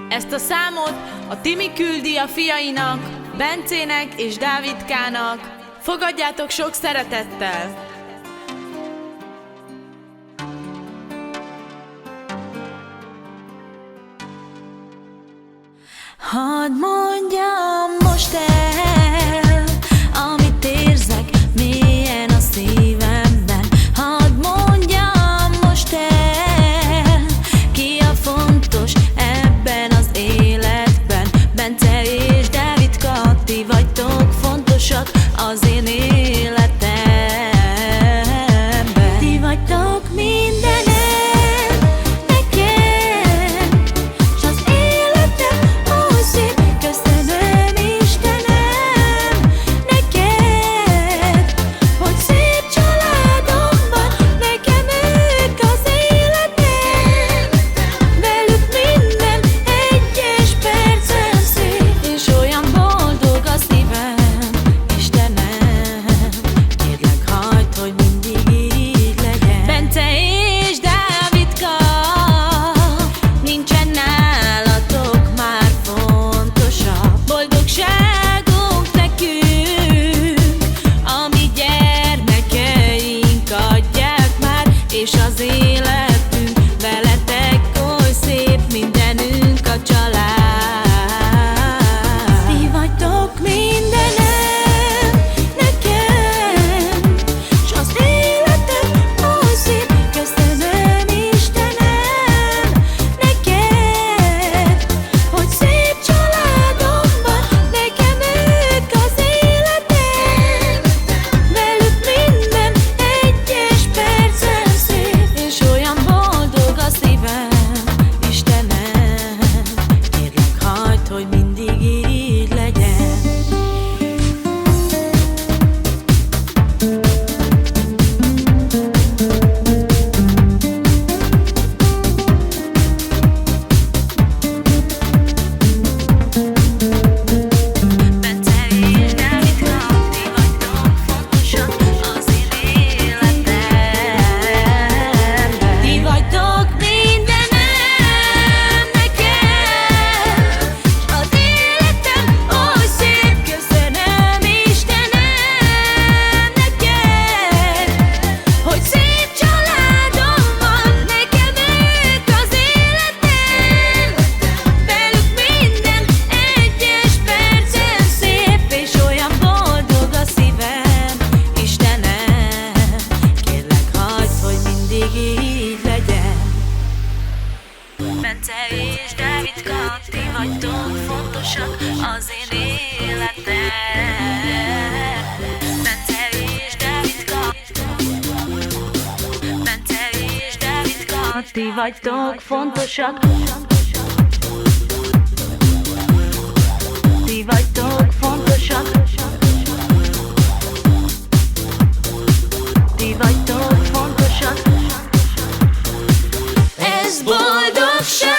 Ezt a számot a Timi küldi a fiainak, Bencének és Dávidkának. Fogadjátok sok szeretettel! Hadd mondjam most el, amit érzek mélyen a szívemben. Hadd mondjam most el, ki a fontos ebben az életben. Bence és Dávidka, ti vagytok fontosak az én életemben. Ti vagytok mindenem nekem, s az életem oly szép. Köszönöm Istenem neked, hogy szép családom van. Nekem ők az életem, velük minden egyes percem szép, és olyan boldog a szívem. Istenem, kérlek hagyd, hogy mindig így legyen. Bence és Dávidka, nincsen nálatok már fontosabb. Boldogságunk nekünk, ami gyermekeink adják már, és az életünk veletek oly szép, mindenünk a család. Ti vagytok mindenem nekem, s az életem oly szép. Köszönöm Istenem neked, hogy szép családom van. Nekem ők az életem, velük minden egyes percem szép, és olyan boldog a szívem. Istenem, kérlek hagyd, hogy mindig így legyen. Bence és Dávidka, ti vagytok fontosak az én életemben. Ti vagytok mindenem nekem, s az életem oly szép. Köszönöm Istenem neked, hogy szép családom van. Nekem ők az életem, velük minden egyes percem szép, és olyan boldog a szívem. Istenem, kérlek hagyd, hogy mindig így legyen. Bence és Dávidka, ti vagytok fontosak az én életemben. Bence és Dávidka, Bence és Dávidka, ti vagytok fontosak. Ti vagytok fontosak. Ti vagytok fontosak. Ez boldogság.